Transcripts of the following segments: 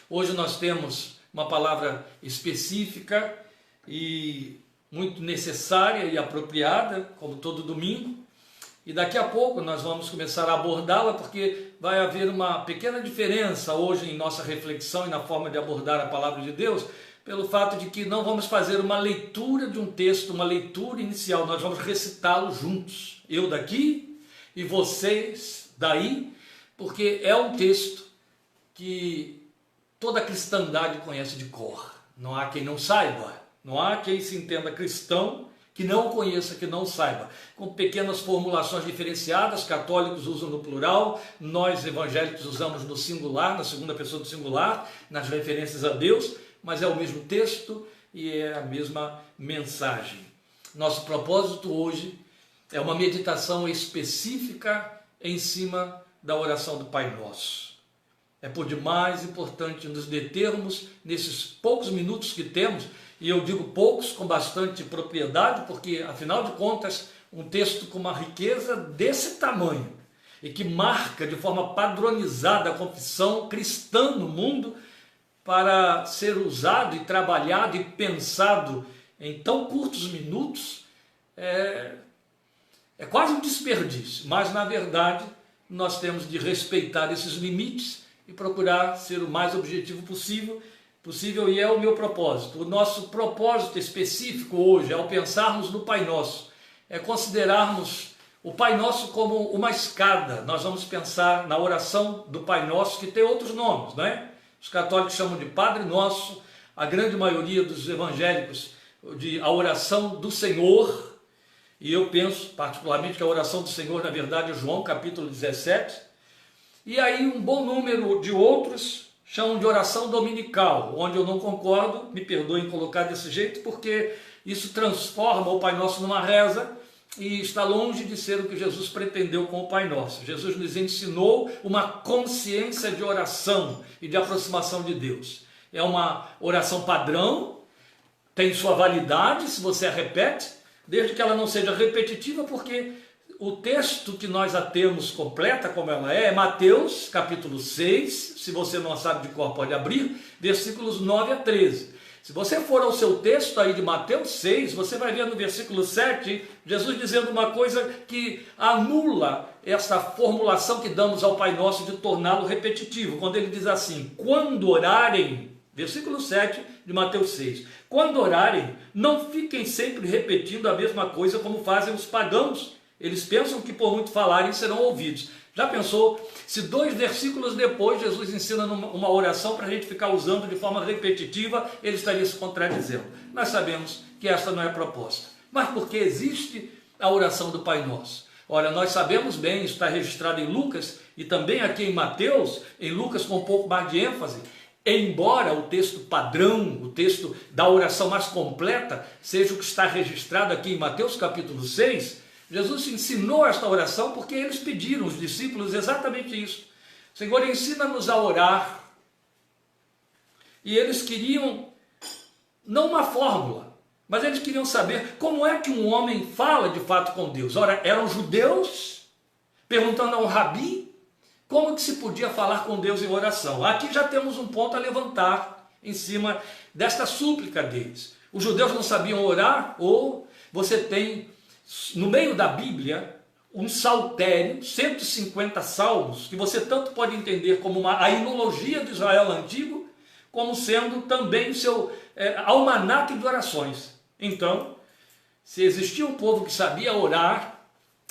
Hoje nós temos uma palavra específica e muito necessária e apropriada, como todo domingo, e daqui a pouco nós vamos começar a abordá-la, porque vai haver uma pequena diferença hoje em nossa reflexão e na forma de abordar a palavra de Deus, pelo fato de que não vamos fazer uma leitura de um texto, uma leitura inicial, nós vamos recitá-lo juntos, eu daqui e vocês daí, porque é um texto que toda a cristandade conhece de cor, não há quem não saiba, não há quem se entenda cristão que não conheça, que não saiba, com pequenas formulações diferenciadas. Católicos usam no plural, nós evangélicos usamos no singular, na segunda pessoa do singular, nas referências a Deus, mas é o mesmo texto e é a mesma mensagem. Nosso propósito hoje é uma meditação específica em cima da oração do Pai Nosso. É por demais importante nos determos nesses poucos minutos que temos, e eu digo poucos com bastante propriedade, porque afinal de contas um texto com uma riqueza desse tamanho e que marca de forma padronizada a confissão cristã no mundo, para ser usado e trabalhado e pensado em tão curtos minutos, é quase um desperdício, mas na verdade nós temos de respeitar esses limites e procurar ser o mais objetivo possível, e é o meu propósito. O nosso propósito específico hoje, ao pensarmos no Pai Nosso, é considerarmos o Pai Nosso como uma escada. Nós vamos pensar na oração do Pai Nosso, que tem outros nomes, não é? Os católicos chamam de Padre Nosso, a grande maioria dos evangélicos de a oração do Senhor, e eu penso particularmente que a oração do Senhor, na verdade, é João capítulo 17, e aí um bom número de outros chamam de oração dominical, onde eu não concordo, me perdoem colocar desse jeito, porque isso transforma o Pai Nosso numa reza e está longe de ser o que Jesus pretendeu com o Pai Nosso. Jesus nos ensinou uma consciência de oração e de aproximação de Deus. É uma oração padrão, tem sua validade se você a repete, desde que ela não seja repetitiva, porque o texto que nós a temos completa como ela é Mateus capítulo 6, se você não sabe de cor pode abrir, versículos 9 a 13. Se você for ao seu texto aí de Mateus 6, você vai ver no versículo 7, Jesus dizendo uma coisa que anula essa formulação que damos ao Pai Nosso de torná-lo repetitivo, quando ele diz assim: quando orarem, versículo 7 de Mateus 6, quando orarem, não fiquem sempre repetindo a mesma coisa como fazem os pagãos. Eles pensam que por muito falarem serão ouvidos. Já pensou se 2 versículos depois Jesus ensina uma oração para a gente ficar usando de forma repetitiva, ele estaria se contradizendo. Nós sabemos que esta não é a proposta. Mas porque existe a oração do Pai Nosso? Ora, nós sabemos bem, está registrado em Lucas e também aqui em Mateus, em Lucas com um pouco mais de ênfase, embora o texto padrão, o texto da oração mais completa, seja o que está registrado aqui em Mateus capítulo 6, Jesus ensinou esta oração porque eles pediram, os discípulos, exatamente isso. Senhor, ensina-nos a orar. E eles queriam, não uma fórmula, mas eles queriam saber como é que um homem fala de fato com Deus. Ora, eram judeus, perguntando a um rabi, como que se podia falar com Deus em oração. Aqui já temos um ponto a levantar em cima desta súplica deles. Os judeus não sabiam orar, ou você tem no meio da Bíblia um saltério, 150 salmos, que você tanto pode entender como a himnologia do Israel antigo, como sendo também o seu almanaque de orações. Então, se existia um povo que sabia orar,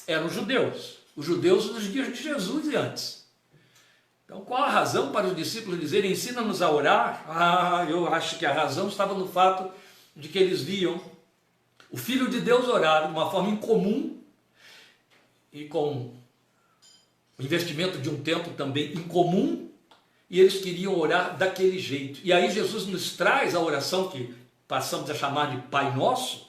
eram os judeus nos dias de Jesus e antes. Então, qual a razão para os discípulos dizerem, ensina-nos a orar? Eu acho que a razão estava no fato de que eles viam o Filho de Deus orar de uma forma incomum e com o investimento de um tempo também incomum, e eles queriam orar daquele jeito. E aí Jesus nos traz a oração que passamos a chamar de Pai Nosso,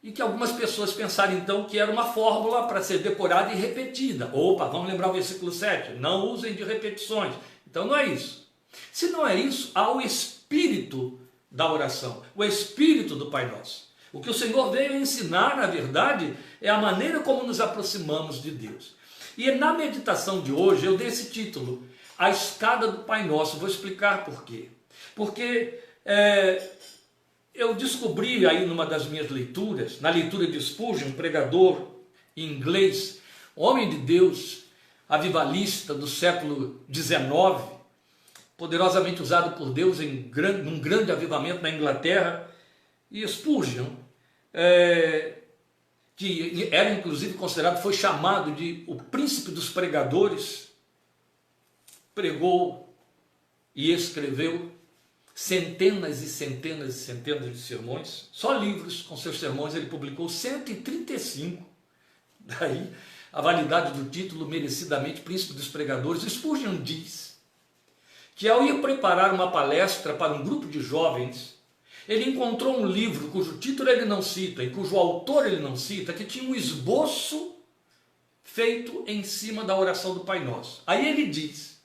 e que algumas pessoas pensaram então que era uma fórmula para ser decorada e repetida. Opa, vamos lembrar o versículo 7, não usem de repetições. Então não é isso. Se não é isso, há o espírito da oração, o espírito do Pai Nosso. O que o Senhor veio ensinar, na verdade, é a maneira como nos aproximamos de Deus. E na meditação de hoje eu dei esse título: a escada do Pai Nosso. Vou explicar por quê. Porque eu descobri aí numa das minhas leituras, na leitura de Spurgeon, um pregador em inglês, homem de Deus, avivalista do século XIX, poderosamente usado por Deus num grande avivamento na Inglaterra, e Spurgeon, que era inclusive considerado, foi chamado de o príncipe dos pregadores, pregou e escreveu centenas e centenas e centenas de sermões, só livros com seus sermões ele publicou 135, daí a validade do título merecidamente príncipe dos pregadores. Spurgeon diz que ao ir preparar uma palestra para um grupo de jovens, ele encontrou um livro cujo título ele não cita e cujo autor ele não cita, que tinha um esboço feito em cima da oração do Pai Nosso. Aí ele diz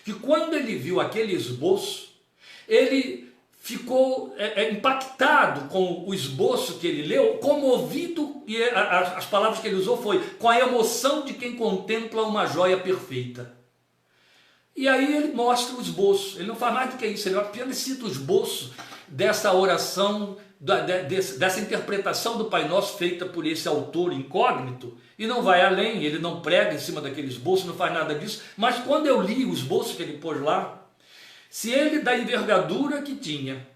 que quando ele viu aquele esboço, ele ficou impactado com o esboço que ele leu, comovido, e as palavras que ele usou foi com a emoção de quem contempla uma joia perfeita. E aí ele mostra o esboço, ele não faz mais do que isso, ele apenas cita o esboço dessa oração, dessa interpretação do Pai Nosso feita por esse autor incógnito, e não vai além, ele não prega em cima daquele esboço, não faz nada disso, mas quando eu li o esboço que ele pôs lá, se ele, da envergadura que tinha,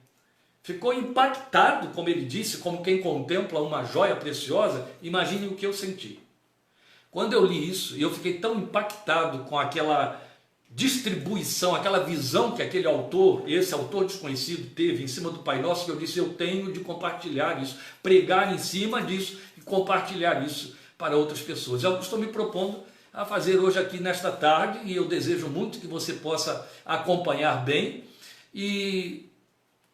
ficou impactado, como ele disse, como quem contempla uma joia preciosa, imagine o que eu senti. Quando eu li isso, eu fiquei tão impactado com aquela distribuição, aquela visão que aquele autor, esse autor desconhecido, teve em cima do Pai Nosso, que eu disse, eu tenho de compartilhar isso, pregar em cima disso e compartilhar isso para outras pessoas. É o que estou me propondo a fazer hoje aqui nesta tarde, e eu desejo muito que você possa acompanhar bem. E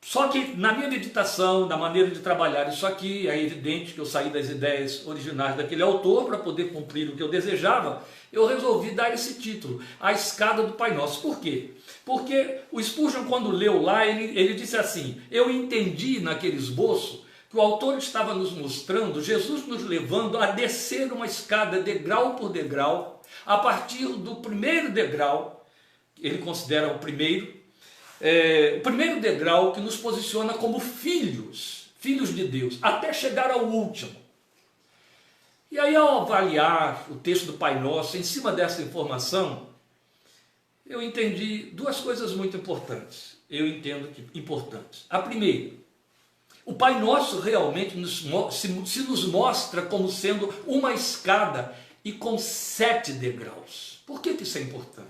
só que na minha meditação, na maneira de trabalhar isso aqui, é evidente que eu saí das ideias originais daquele autor para poder cumprir o que eu desejava. Eu resolvi dar esse título, A Escada do Pai Nosso. Por quê? Porque o Spurgeon, quando leu lá, ele disse assim, eu entendi naquele esboço que o autor estava nos mostrando, Jesus nos levando a descer uma escada degrau por degrau, a partir do primeiro degrau, ele considera o primeiro degrau que nos posiciona como filhos de Deus, até chegar ao último. E aí, ao avaliar o texto do Pai Nosso, em cima dessa informação, eu entendi duas coisas muito importantes. Eu entendo que importantes. A primeira, o Pai Nosso realmente se nos mostra como sendo uma escada e com 7 degraus. Por que isso é importante?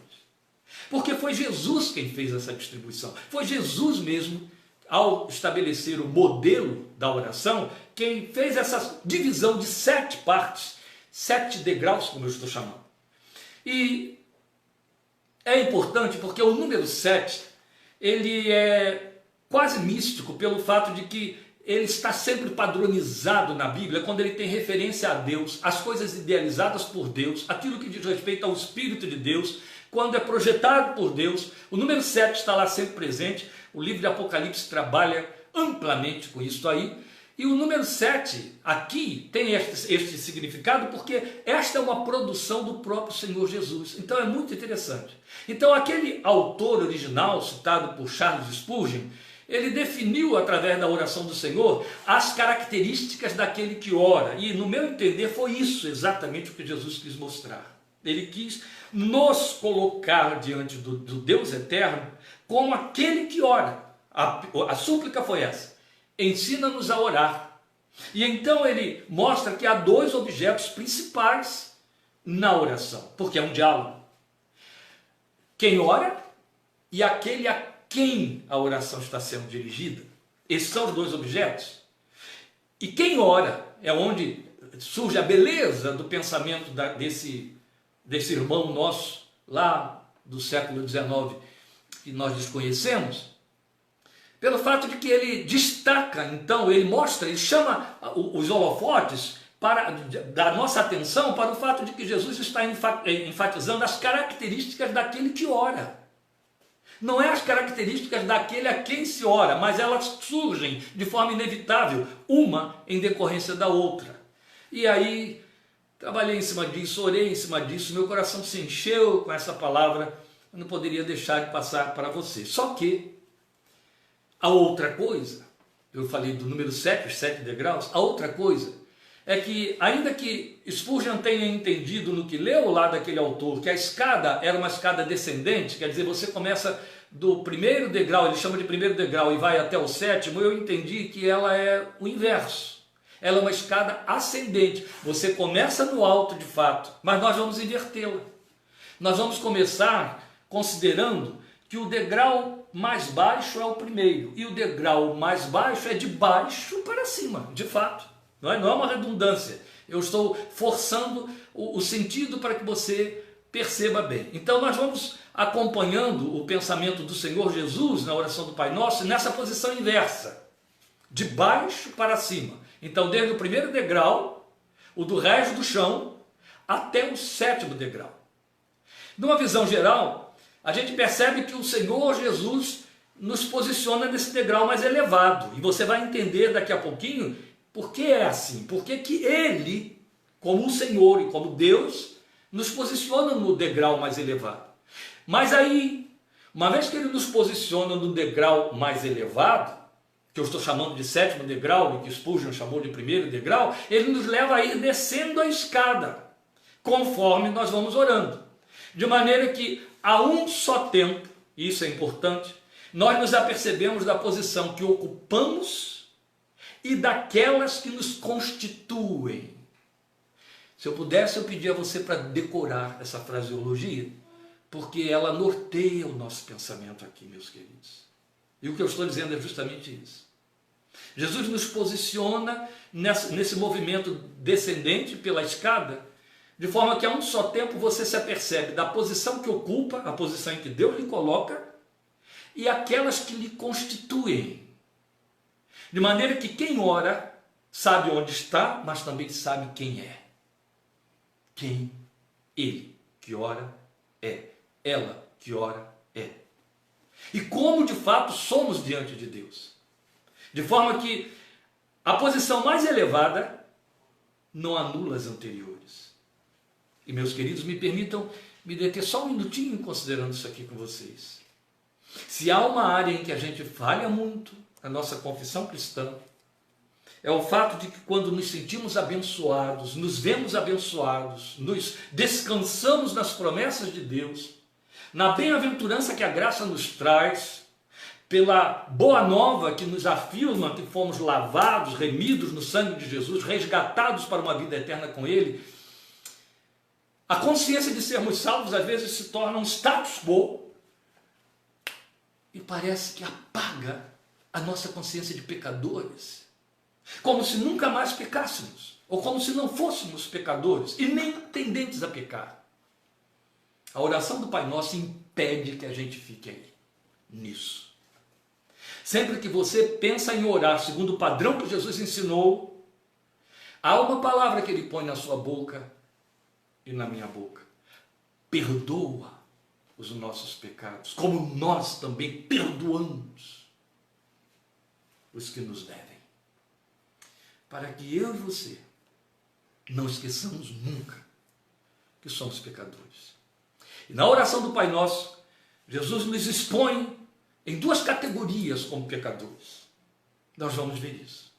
Porque foi Jesus quem fez essa distribuição. Foi Jesus mesmo, ao estabelecer o modelo da oração, quem fez essa divisão de 7 partes, 7 degraus, como eu estou chamando. E é importante porque o número 7, ele é quase místico pelo fato de que ele está sempre padronizado na Bíblia quando ele tem referência a Deus, as coisas idealizadas por Deus, aquilo que diz respeito ao Espírito de Deus, quando é projetado por Deus. O número 7 está lá sempre presente. O livro de Apocalipse trabalha amplamente com isso aí. E o número 7 aqui tem este significado porque esta é uma produção do próprio Senhor Jesus. Então é muito interessante. Então aquele autor original citado por Charles Spurgeon, ele definiu através da oração do Senhor as características daquele que ora. E no meu entender foi isso exatamente o que Jesus quis mostrar. Ele quis nos colocar diante do Deus eterno como aquele que ora. A súplica foi essa: ensina-nos a orar. E então ele mostra que há 2 objetos principais na oração, porque é um diálogo. Quem ora e aquele a quem a oração está sendo dirigida. Esses são os 2 objetos. E quem ora é onde surge a beleza do pensamento desse irmão nosso, lá do século XIX, que nós desconhecemos, pelo fato de que ele destaca, então, ele chama os holofotes da nossa atenção para o fato de que Jesus está enfatizando as características daquele que ora. Não é as características daquele a quem se ora, mas elas surgem de forma inevitável, uma em decorrência da outra. E aí, trabalhei em cima disso, orei em cima disso, meu coração se encheu com essa palavra eu não poderia deixar de passar para você. Só que a outra coisa, eu falei do número 7, os 7 degraus, a outra coisa é que, ainda que Spurgeon tenha entendido no que leu lá daquele autor, que a escada era uma escada descendente, quer dizer, você começa do primeiro degrau, ele chama de primeiro degrau, e vai até o sétimo, eu entendi que ela é o inverso. Ela é uma escada ascendente. Você começa no alto de fato, mas nós vamos invertê-la. Nós vamos começar considerando que o degrau mais baixo é o primeiro, e o degrau mais baixo é de baixo para cima, de fato. Não é uma redundância. Eu estou forçando o sentido para que você perceba bem. Então nós vamos acompanhando o pensamento do Senhor Jesus na oração do Pai Nosso nessa posição inversa, de baixo para cima. Então desde o primeiro degrau, o do resto do chão, até o sétimo degrau. Numa visão geral, a gente percebe que o Senhor Jesus nos posiciona nesse degrau mais elevado. E você vai entender daqui a pouquinho por que é assim. Por que que Ele, como o Senhor e como Deus, nos posiciona no degrau mais elevado. Mas aí, uma vez que Ele nos posiciona no degrau mais elevado, que eu estou chamando de sétimo degrau, e que Spurgeon chamou de primeiro degrau, Ele nos leva a ir descendo a escada, conforme nós vamos orando. De maneira que, a um só tempo, e isso é importante, nós nos apercebemos da posição que ocupamos e daquelas que nos constituem. Se eu pudesse, eu pedia a você para decorar essa fraseologia, porque ela norteia o nosso pensamento aqui, meus queridos. E o que eu estou dizendo é justamente isso. Jesus nos posiciona nesse movimento descendente pela escada, de forma que a um só tempo você se apercebe da posição que ocupa, a posição em que Deus lhe coloca, e aquelas que lhe constituem. De maneira que quem ora sabe onde está, mas também sabe quem é. Quem ele que ora é. Ela que ora é. E como de fato somos diante de Deus. De forma que a posição mais elevada não anula as anteriores. E meus queridos, me permitam me deter só um minutinho considerando isso aqui com vocês. Se há uma área em que a gente falha muito, a nossa confissão cristã, é o fato de que quando nos sentimos abençoados, nos vemos abençoados, nos descansamos nas promessas de Deus, na bem-aventurança que a graça nos traz, pela boa nova que nos afirma que fomos lavados, remidos no sangue de Jesus, resgatados para uma vida eterna com Ele, a consciência de sermos salvos às vezes se torna um status quo e parece que apaga a nossa consciência de pecadores, como se nunca mais pecássemos, ou como se não fôssemos pecadores e nem tendentes a pecar. A oração do Pai Nosso impede que a gente fique aí, nisso. Sempre que você pensa em orar segundo o padrão que Jesus ensinou, há uma palavra que Ele põe na sua boca e na minha boca: perdoa os nossos pecados, como nós também perdoamos os que nos devem. Para que eu e você não esqueçamos nunca que somos pecadores. E na oração do Pai Nosso, Jesus nos expõe em duas categorias como pecadores. Nós vamos ver isso.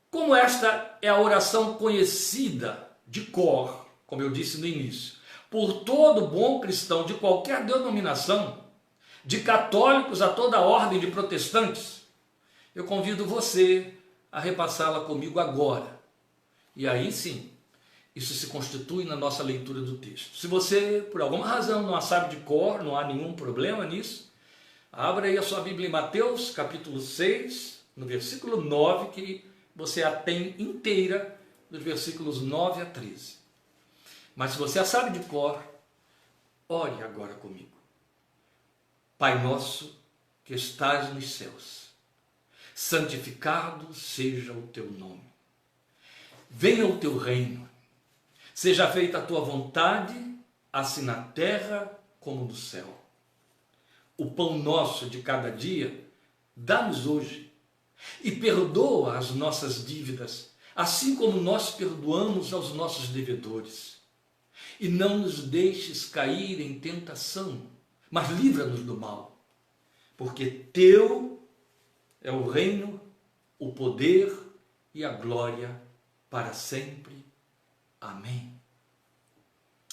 Como esta é a oração conhecida de cor, como eu disse no início, por todo bom cristão de qualquer denominação, de católicos a toda a ordem de protestantes, eu convido você a repassá-la comigo agora. E aí sim, isso se constitui na nossa leitura do texto. Se você, por alguma razão, não a sabe de cor, não há nenhum problema nisso, abra aí a sua Bíblia em Mateus, capítulo 6, no versículo 9, que você a tem inteira, dos versículos 9 a 13. Mas se você a sabe de cor, ore agora comigo. Pai nosso que estás nos céus, santificado seja o teu nome. Venha o teu reino. Seja feita a tua vontade, assim na terra como no céu. O pão nosso de cada dia, dá-nos hoje. E perdoa as nossas dívidas, assim como nós perdoamos aos nossos devedores. e não nos deixes cair em tentação, mas livra-nos do mal, porque teu é o reino, o poder e a glória para sempre. Amém.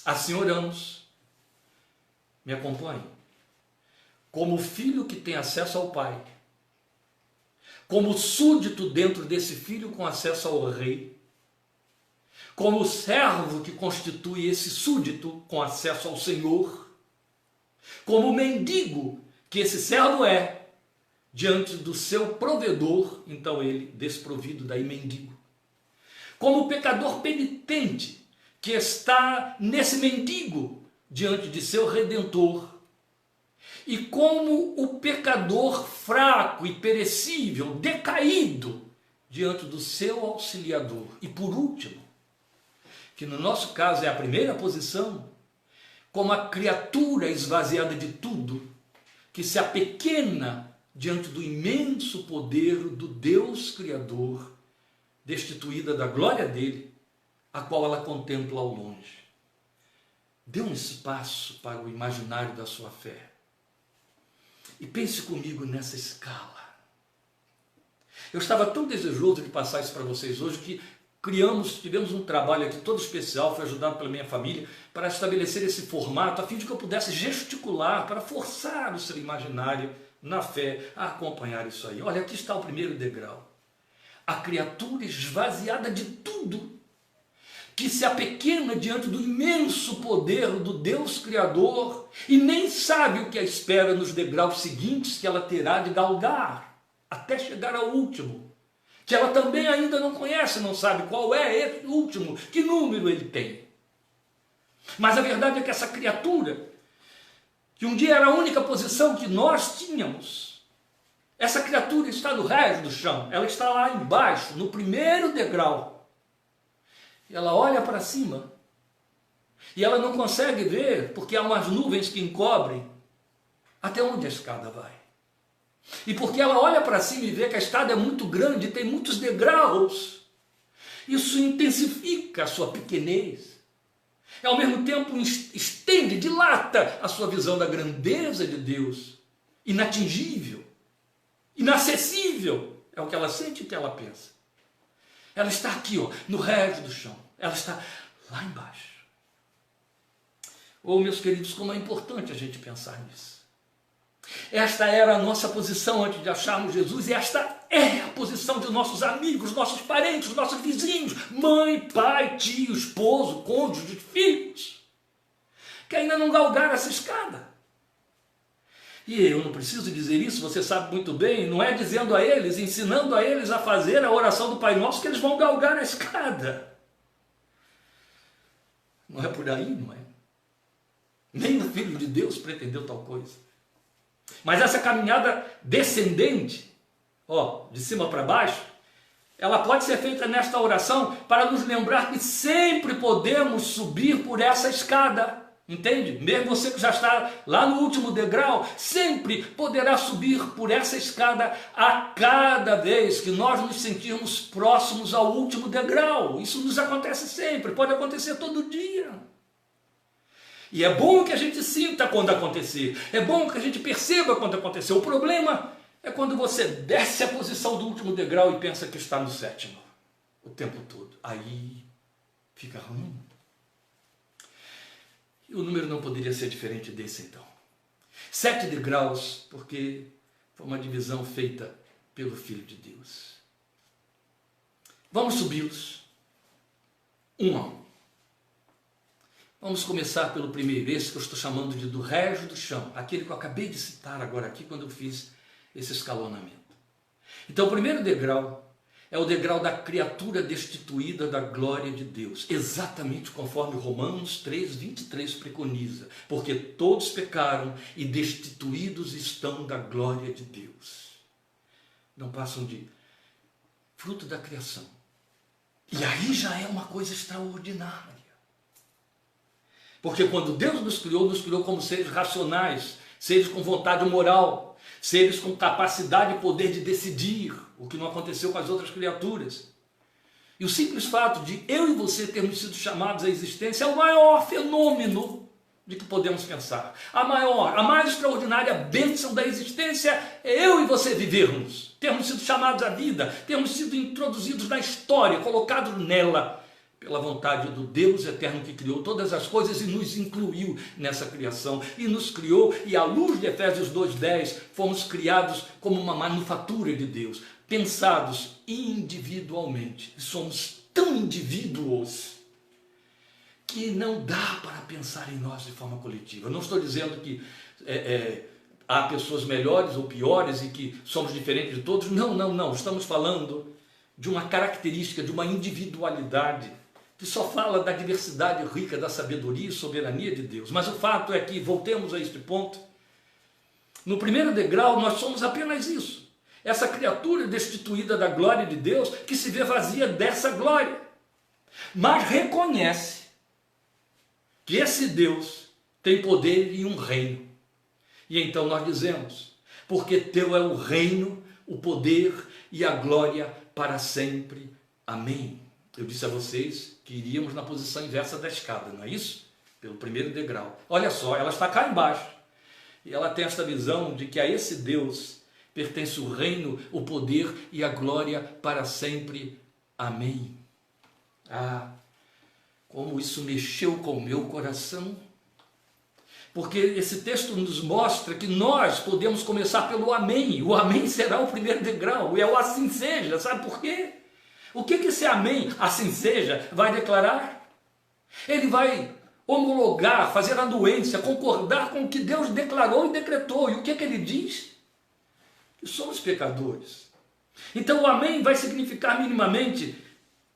Assim oramos. Me acompanhe. Como filho que tem acesso ao Pai, como súdito dentro desse filho com acesso ao rei, como servo que constitui esse súdito com acesso ao Senhor, como mendigo que esse servo é diante do seu provedor, então ele desprovido, daí mendigo. Como pecador penitente que está nesse mendigo diante de seu redentor, e como o pecador fraco e perecível, decaído diante do seu auxiliador. E por último, que no nosso caso é a primeira posição, como a criatura esvaziada de tudo, que se apequena diante do imenso poder do Deus Criador, destituída da glória dele, a qual ela contempla ao longe. Dê um espaço para o imaginário da sua fé. E pense comigo nessa escala. Eu estava tão desejoso de passar isso para vocês hoje que tivemos um trabalho aqui todo especial, foi ajudado pela minha família, para estabelecer esse formato, a fim de que eu pudesse gesticular, para forçar o seu imaginário na fé a acompanhar isso aí. Olha, aqui está o primeiro degrau. A criatura esvaziada de tudo, que se apequena diante do imenso poder do Deus Criador e nem sabe o que a espera nos degraus seguintes que ela terá de galgar, até chegar ao último, que ela também ainda não conhece, não sabe qual é esse último, que número ele tem. Mas a verdade é que essa criatura, que um dia era a única posição que nós tínhamos, essa criatura está no resto do chão, ela está lá embaixo, no primeiro degrau. Ela olha para cima e ela não consegue ver, porque há umas nuvens que encobrem até onde a escada vai. E porque ela olha para cima e vê que a escada é muito grande, tem muitos degraus, isso intensifica a sua pequenez. E ao mesmo tempo estende, dilata a sua visão da grandeza de Deus, inatingível, inacessível, é o que ela sente e o que ela pensa. Ela está aqui, ó, no resto do chão. Ela está lá embaixo. Oh, meus queridos, como é importante a gente pensar nisso. Esta era a nossa posição antes de acharmos Jesus, e esta é a posição de nossos amigos, nossos parentes, nossos vizinhos, mãe, pai, tio, esposo, cônjuge, filhos, que ainda não galgaram essa escada. E eu não preciso dizer isso, você sabe muito bem, não é dizendo a eles, ensinando a eles a fazer a oração do Pai Nosso que eles vão galgar a escada. Não é por aí, não é? Nem o Filho de Deus pretendeu tal coisa. Mas essa caminhada descendente, ó, de cima para baixo, ela pode ser feita nesta oração para nos lembrar que sempre podemos subir por essa escada. Entende? Mesmo você que já está lá no último degrau, sempre poderá subir por essa escada a cada vez que nós nos sentirmos próximos ao último degrau. Isso nos acontece sempre, pode acontecer todo dia. E é bom que a gente sinta quando acontecer, é bom que a gente perceba quando acontecer. O problema é quando você desce a posição do último degrau e pensa que está no sétimo o tempo todo. Aí fica ruim. E o número não poderia ser diferente desse então. 7 degraus, porque foi uma divisão feita pelo Filho de Deus. Vamos subi-los um a um. Vamos começar pelo primeiro, esse que eu estou chamando de do resto do chão, aquele que eu acabei de citar agora aqui quando eu fiz esse escalonamento. Então o primeiro degrau é o degrau da criatura destituída da glória de Deus, exatamente conforme Romanos 3:23 preconiza, porque todos pecaram e destituídos estão da glória de Deus. Não passam de fruto da criação. E aí já é uma coisa extraordinária. Porque quando Deus nos criou como seres racionais, seres com vontade moral, seres com capacidade e poder de decidir, o que não aconteceu com as outras criaturas. E o simples fato de eu e você termos sido chamados à existência é o maior fenômeno de que podemos pensar. A mais extraordinária bênção da existência é eu e você vivermos. Termos sido chamados à vida, termos sido introduzidos na história, colocados nela, pela vontade do Deus eterno que criou todas as coisas e nos incluiu nessa criação. E nos criou, e à luz de Efésios 2:10, fomos criados como uma manufatura de Deus, pensados individualmente. Somos tão indivíduos que não dá para pensar em nós de forma coletiva. Eu não estou dizendo que há pessoas melhores ou piores e que somos diferentes de todos. Não. Estamos falando de uma característica, de uma individualidade que só fala da diversidade rica, da sabedoria e soberania de Deus. Mas o fato é que, voltemos a este ponto, no primeiro degrau nós somos apenas isso. Essa criatura destituída da glória de Deus, que se vê vazia dessa glória, mas reconhece que esse Deus tem poder e um reino. E então nós dizemos, porque teu é o reino, o poder e a glória para sempre. Amém. Eu disse a vocês que iríamos na posição inversa da escada, não é isso? Pelo primeiro degrau. Olha só, ela está cá embaixo. E ela tem esta visão de que a esse Deus pertence o reino, o poder e a glória para sempre. Amém. Ah, como isso mexeu com o meu coração. Porque esse texto nos mostra que nós podemos começar pelo amém. O amém será o primeiro degrau. E é o assim seja. Sabe por quê? O que esse amém, assim seja, vai declarar? Ele vai homologar, fazer anuência, concordar com o que Deus declarou e decretou. E o que ele diz? Que somos pecadores. Então o amém vai significar minimamente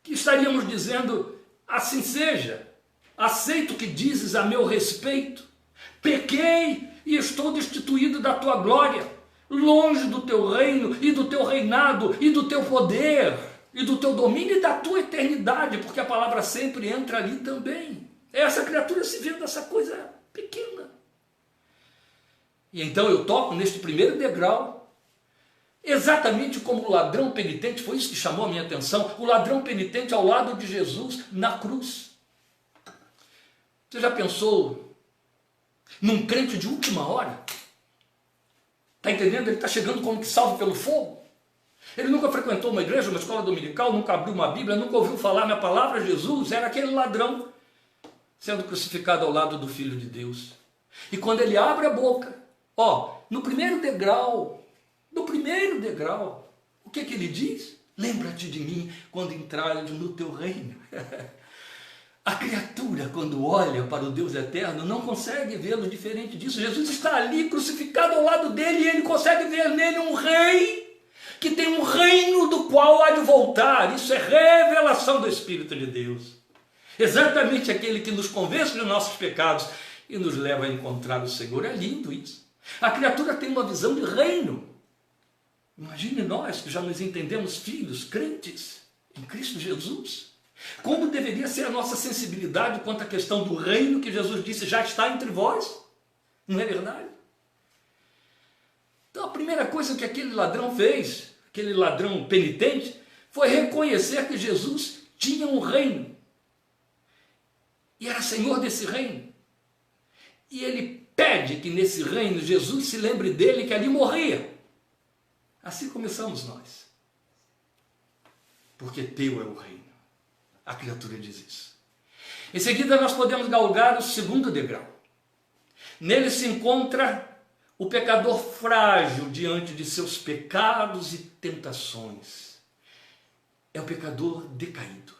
que estaríamos dizendo, assim seja, aceito o que dizes a meu respeito, pequei e estou destituído da tua glória, longe do teu reino e do teu reinado e do teu poder e do teu domínio e da tua eternidade, porque a palavra sempre entra ali também. Essa criatura se vê dessa coisa pequena. E então eu toco neste primeiro degrau, exatamente como o ladrão penitente, foi isso que chamou a minha atenção, o ladrão penitente ao lado de Jesus na cruz. Você já pensou num crente de última hora? Está entendendo? Ele está chegando como que salvo pelo fogo. Ele nunca frequentou uma igreja, uma escola dominical, nunca abriu uma Bíblia, nunca ouviu falar na palavra. Jesus era aquele ladrão sendo crucificado ao lado do Filho de Deus. E quando ele abre a boca, no primeiro degrau, o que ele diz? Lembra-te de mim quando entrares no teu reino. A criatura, quando olha para o Deus eterno, não consegue vê-lo diferente disso. Jesus está ali crucificado ao lado dele e ele consegue ver nele um rei que tem um reino do qual há de voltar. Isso é revelação do Espírito de Deus. Exatamente aquele que nos convence dos nossos pecados e nos leva a encontrar o Senhor. É lindo isso. A criatura tem uma visão de reino. Imagine nós que já nos entendemos filhos, crentes em Cristo Jesus. Como deveria ser a nossa sensibilidade quanto à questão do reino que Jesus disse já está entre vós? Não é verdade? Então a primeira coisa que aquele ladrão fez, aquele ladrão penitente, foi reconhecer que Jesus tinha um reino. E era senhor desse reino. E ele pede que nesse reino Jesus se lembre dele, que ali morria. Assim começamos nós. Porque teu é o reino. A criatura diz isso. Em seguida nós podemos galgar o segundo degrau. Nele se encontra o pecador frágil diante de seus pecados e tentações. É o pecador decaído.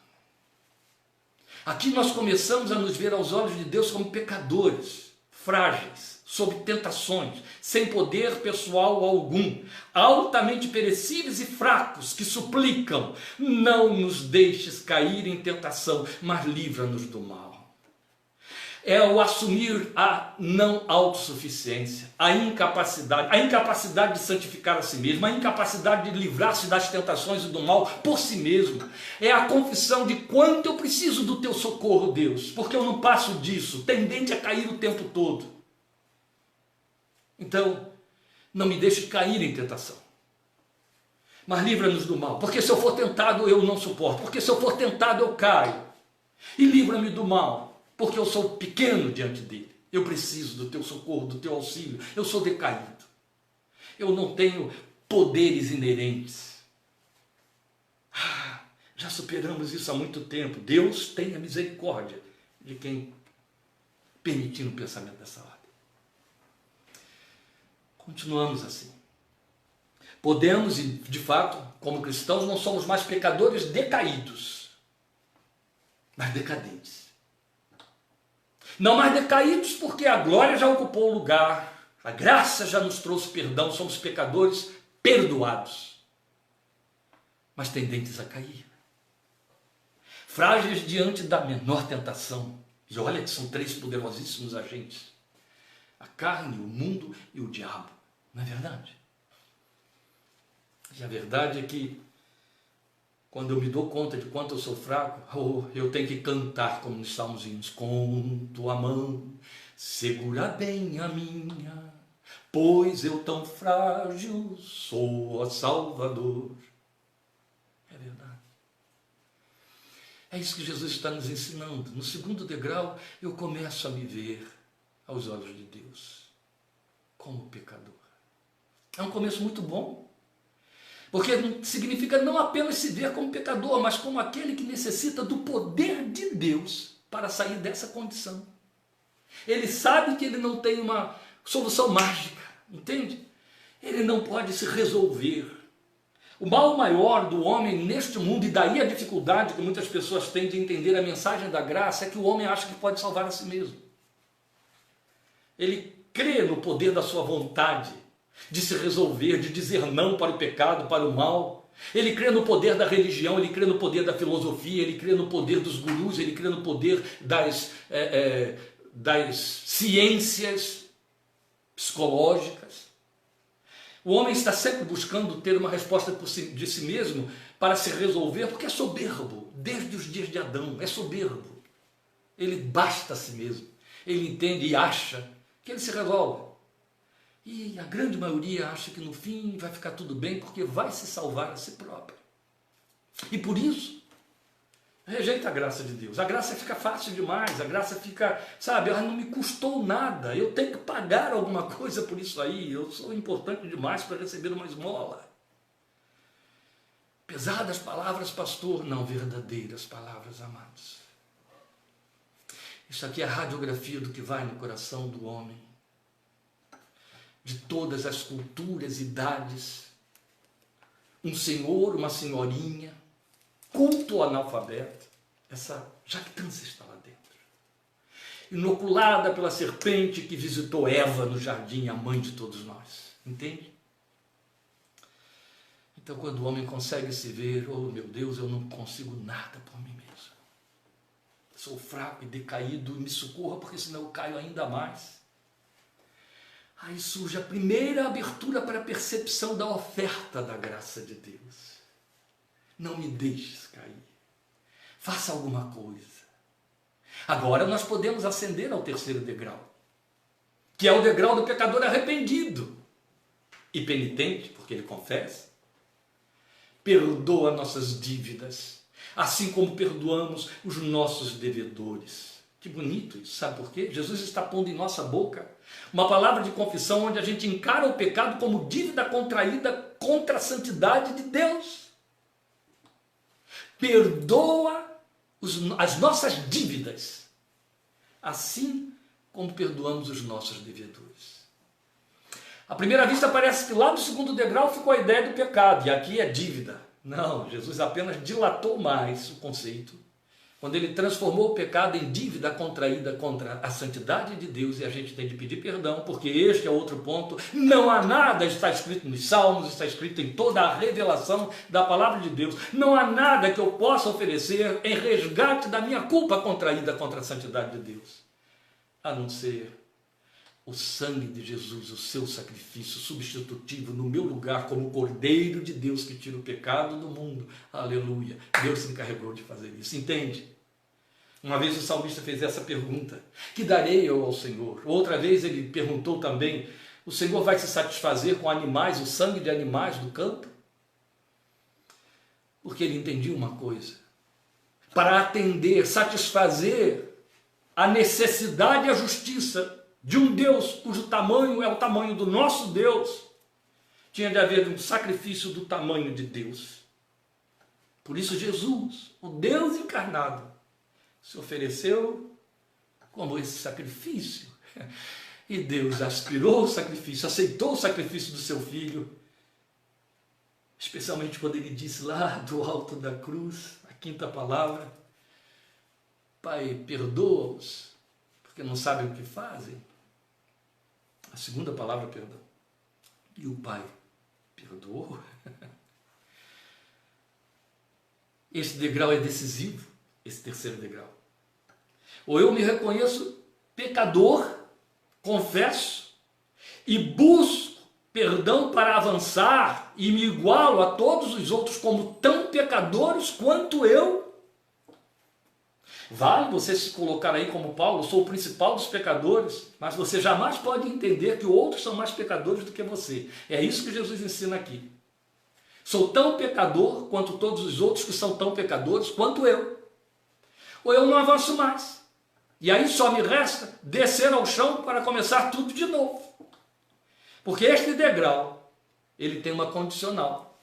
Aqui nós começamos a nos ver aos olhos de Deus como pecadores, frágeis, sob tentações, sem poder pessoal algum, altamente perecíveis e fracos, que suplicam, não nos deixes cair em tentação, mas livra-nos do mal. É o assumir a não autossuficiência, a incapacidade de santificar a si mesmo, a incapacidade de livrar-se das tentações e do mal por si mesmo. É a confissão de quanto eu preciso do teu socorro, Deus, porque eu não passo disso, tendente a cair o tempo todo. Então, não me deixe cair em tentação. mas livra-nos do mal, porque se eu for tentado eu não suporto, porque se eu for tentado eu caio, e livra-me do mal, porque eu sou pequeno diante dele, eu preciso do teu socorro, do teu auxílio, eu sou decaído, eu não tenho poderes inerentes. Já superamos isso há muito tempo. Deus tenha misericórdia de quem permitir um pensamento dessa ordem. Continuamos assim. Podemos, e de fato, como cristãos, não somos mais pecadores decaídos, mas decadentes. Não mais decaídos porque a glória já ocupou o lugar, a graça já nos trouxe perdão, somos pecadores perdoados, mas tendentes a cair. Frágeis diante da menor tentação. E olha que são 3 poderosíssimos agentes: a carne, o mundo e o diabo. Não é verdade? E a verdade é que, quando eu me dou conta de quanto eu sou fraco, eu tenho que cantar como nos salmozinhos: com tua mão segura bem a minha, pois eu tão frágil sou, ó Salvador. É verdade. É isso que Jesus está nos ensinando. No 2º degrau, eu começo a me ver aos olhos de Deus como pecador. É um começo muito bom, porque significa não apenas se ver como pecador, mas como aquele que necessita do poder de Deus para sair dessa condição. Ele sabe que ele não tem uma solução mágica, entende? Ele não pode se resolver. O mal maior do homem neste mundo, e daí a dificuldade que muitas pessoas têm de entender a mensagem da graça, é que o homem acha que pode salvar a si mesmo. Ele crê no poder da sua vontade de se resolver, de dizer não para o pecado, para o mal. Ele crê no poder da religião, ele crê no poder da filosofia, ele crê no poder dos gurus, ele crê no poder das ciências psicológicas. O homem está sempre buscando ter uma resposta de si mesmo para se resolver, porque é soberbo, desde os dias de Adão, é soberbo. Ele basta a si mesmo, ele entende e acha que ele se resolve. E a grande maioria acha que no fim vai ficar tudo bem, porque vai se salvar a si próprio. E por isso, rejeita a graça de Deus. A graça fica fácil demais, a graça fica, sabe, não me custou nada, eu tenho que pagar alguma coisa por isso aí, eu sou importante demais para receber uma esmola. Pesadas palavras, pastor, não, verdadeiras palavras, amados. Isso aqui é a radiografia do que vai no coração do homem, de todas as culturas, idades, um senhor, uma senhorinha, culto ao analfabeto, essa jactância está lá dentro. Inoculada pela serpente que visitou Eva no jardim, a mãe de todos nós. Entende? Então, quando o homem consegue se ver, oh meu Deus, eu não consigo nada por mim mesmo. Sou fraco e decaído, me socorra, porque senão eu caio ainda mais. Aí surge a primeira abertura para a percepção da oferta da graça de Deus. Não me deixes cair. Faça alguma coisa. Agora nós podemos ascender ao 3º degrau, que é o degrau do pecador arrependido e penitente, porque ele confessa. Perdoa nossas dívidas, assim como perdoamos os nossos devedores. Que bonito isso, sabe por quê? Jesus está pondo em nossa boca uma palavra de confissão onde a gente encara o pecado como dívida contraída contra a santidade de Deus. Perdoa as nossas dívidas, assim como perdoamos os nossos devedores. À primeira vista parece que lá no 2º degrau ficou a ideia do pecado, e aqui é dívida. Não, Jesus apenas dilatou mais o conceito, quando ele transformou o pecado em dívida contraída contra a santidade de Deus, e a gente tem de pedir perdão, porque este é outro ponto. Não há nada, está escrito nos Salmos, está escrito em toda a revelação da palavra de Deus, não há nada que eu possa oferecer em resgate da minha culpa contraída contra a santidade de Deus, a não ser o sangue de Jesus, o seu sacrifício substitutivo no meu lugar, como o Cordeiro de Deus que tira o pecado do mundo. Aleluia. Deus se encarregou de fazer isso. Entende? Uma vez o salmista fez essa pergunta: que darei eu ao Senhor? Outra vez ele perguntou também: o Senhor vai se satisfazer com animais, o sangue de animais do campo? Porque ele entendia uma coisa: para atender, satisfazer a necessidade e a justiça de um Deus cujo tamanho é o tamanho do nosso Deus, tinha de haver um sacrifício do tamanho de Deus. Por isso Jesus, o Deus encarnado, se ofereceu como esse sacrifício. E Deus aspirou o sacrifício, aceitou o sacrifício do seu Filho, especialmente quando ele disse lá do alto da cruz, a quinta palavra: Pai, perdoa-os, porque não sabem o que fazem. A segunda palavra, perdão. E o Pai perdoou. Esse degrau é decisivo, esse terceiro degrau. Ou eu me reconheço pecador, confesso e busco perdão para avançar e me igualo a todos os outros como tão pecadores quanto eu. Vale você se colocar aí como Paulo: sou o principal dos pecadores, mas você jamais pode entender que outros são mais pecadores do que você. É isso que Jesus ensina aqui. Sou tão pecador quanto todos os outros que são tão pecadores quanto eu. Ou eu não avanço mais. E aí só me resta descer ao chão para começar tudo de novo. Porque este degrau, ele tem uma condicional: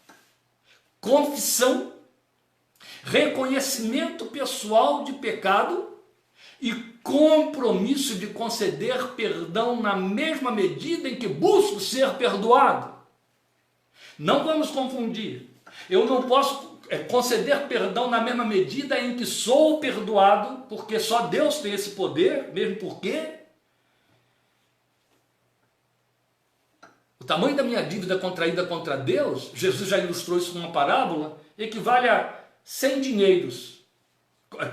confissão, reconhecimento pessoal de pecado e compromisso de conceder perdão na mesma medida em que busco ser perdoado. Não vamos confundir. Eu não posso conceder perdão na mesma medida em que sou perdoado, porque só Deus tem esse poder, mesmo porque o tamanho da minha dívida contraída contra Deus, Jesus já ilustrou isso numa parábola, equivale a 100 dinheiros.